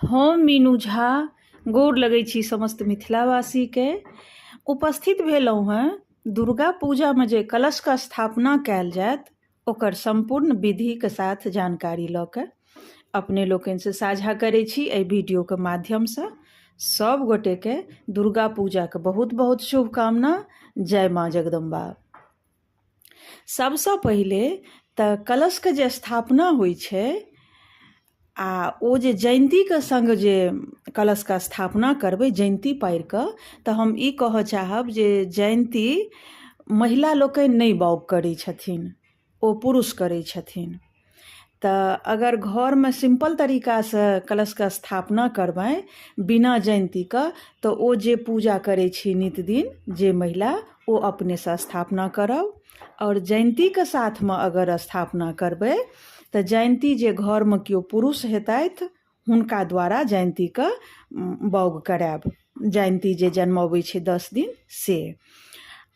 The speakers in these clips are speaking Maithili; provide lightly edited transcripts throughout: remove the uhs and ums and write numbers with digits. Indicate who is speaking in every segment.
Speaker 1: हम मीनू झा गोर लगै छी समस्त मिथिलावासीके। उपस्थित भेलहुँ हेँ दुर्गा पूजामे जे कलशके स्थापना कयल जायत ओकर सम्पूर्ण विधिके साथ जानकारी लऽ कऽ अपने लोकनिसँ साझा करै छी एहि वीडियोके माध्यमसँ। सब गोटेके दुर्गा पूजाके बहुत बहुत शुभकामना। जय माँ जगदम्बा। सबसँ पहिले तऽ कलशके जे स्थापना होइ छै आ ओ जे जयन्तीके संग जे कलशके स्थापना करबै जयन्ती पारि कऽ, तऽ हम ई कहऽ चाहब जे जयन्ती महिला लोकनि नहि बाउग करै छथिन, ओ पुरुष करै छथिन। तऽ अगर घरमे सिंपल तरीकासँ कलशके स्थापना करबै बिना जयन्तीके, तऽ ओ जे पूजा करै छी नित दिन जे महिला, ओ अपनेसँ स्थापना करब। और जयन्तीके साथमे अगर स्थापना करबै तऽ जयन्ती जे घरमे केओ पुरुष हेतथि हुनका द्वारा जयन्तीके बाउग करायब। जयन्ती जे जन्मबै छै 10 दिन से।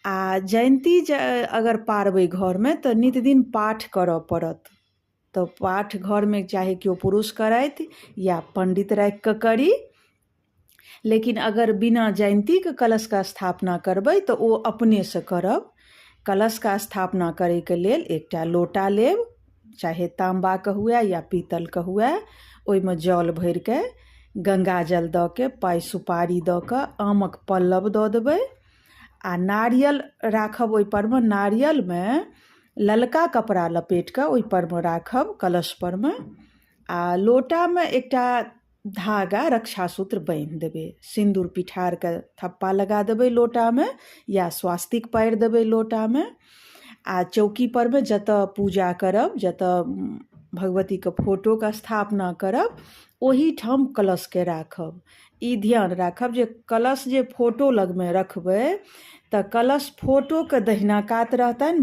Speaker 1: आ जयन्ती जे अगर पारबै घरमे तऽ नित दिन पाठ करऽ पड़त। तऽ पाठ घरमे चाहे केओ पुरुष करथि या पंडित राखि कऽ करी। लेकिन अगर बिना जयन्तीके कलशके स्थापना करबै तऽ ओ अपनेसँ करब। कलशके स्थापना करैके लेल एकटा लोटा लेब, चाहे तांबाके हुए या पीतलके हुए, ओहिमे जल भरि के गंगा जल दऽ के पाइ सुपारी दऽ कऽ आमक पल्लव दऽ देबै आ नारियल राखब ओहिपरमे। नारियलमे ललका कपड़ा लपेट कऽ ओहिपरमे राखब कलशपरमे। आ लोटामे एकटा धागा रक्षा सूत्र बान्हि देबै, सिन्दूर पिठारके थप्पा लगा देबै लोटामे या स्वास्तिक पारि देबै लोटामे। आ चौकी परमे जतऽ पूजा करब, जतऽ भगवतीके फोटोके स्थापना करब, ओही ठाम कलशके राखब। ई ध्यान राखब जे कलश जे फोटो लगमे रखबै तऽ कलश फोटोके दहिना कात रहतनि,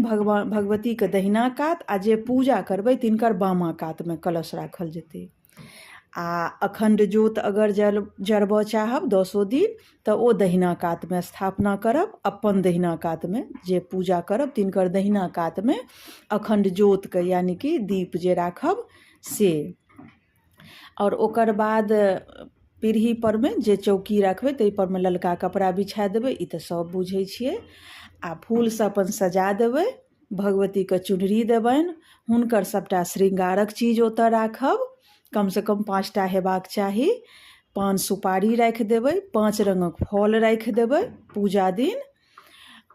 Speaker 1: भगवतीके दहिना कात, आ जे पूजा करबै तिनकर बामा कातमे कलश राखल जेतै। आ अखण्ड ज्योत अगर जरबऽ चाहब 10 दिन तऽ ओ दहिना कातमे स्थापना करब। अपन दहिना कातमे जे पूजा करब तिनकर दहिना कातमे अखण्ड ज्योतके यानी कि दीप जे राखब से। और ओकर बाद पीढ़ी परमे जे चौकी रखबै ताहि परमे ललका कपड़ा बिछा देबै, ई तऽ सब बुझै छियै। आ फूलसँ अपन सजा देबै, भगवतीके चुनरी देबनि, हुनकर सबटा श्रृंगारक चीज ओतऽ राखब। कमसँ कम 5टा हेबाक चाही। पान सुपारी राखि देबै, 5 रंगक फल राखि देबै पूजा दिन।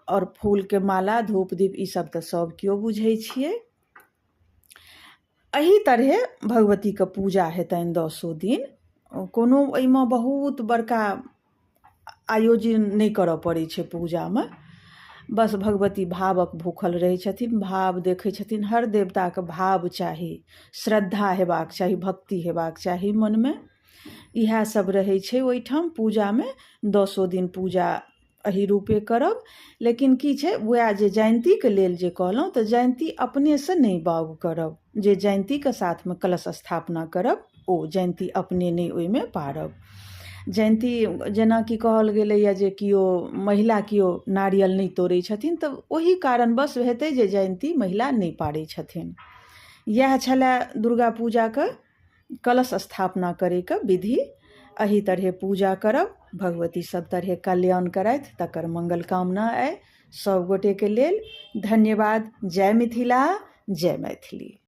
Speaker 1: और फूलके माला, धूप दीप, ई सब तऽ सब केओ बुझै छियै। एही तरहे भगवतीके पूजा हेतनि 10 दिन। कोनो एहिमे बहुत बड़का आयोजन नहि करऽ पड़ै छै पूजामे। बस भगवती भावक भूखल रहै छथिन, भाव देखै छथिन। हर देवताके भाव चाही, श्रद्धा हेबाक चाही, भक्ति हेबाक चाही मनमे। इएह सब रहै छै ओहिठाम पूजामे। 10 दिन पूजा एही रूपे करब। लेकिन की छै, वएह जे जयन्तीके लेल जे कहलहुँ, तऽ जयन्ती अपनेसँ नहि बाउग करब। जे जयन्तीके साथमे कलश स्थापना करब ओ जयन्ती अपने नहि ओहिमे पारब। जयन्ती जेनाकि कहल गेलैए जे केओ महिला केओ नारियल नहि तोड़ै छथिन, तऽ ओही कारणवश हेतै जे जयन्ती महिला नहि पारै छथिन। इएह छलै दुर्गा पूजाके कलश स्थापना करैके विधि। एही तरहे पूजा करब, भगवती सब तरहे कल्याण करथि, तकर मंगल कामना अइ सब गोटेके लेल। धन्यवाद। जय मिथिला, जय मैथिली।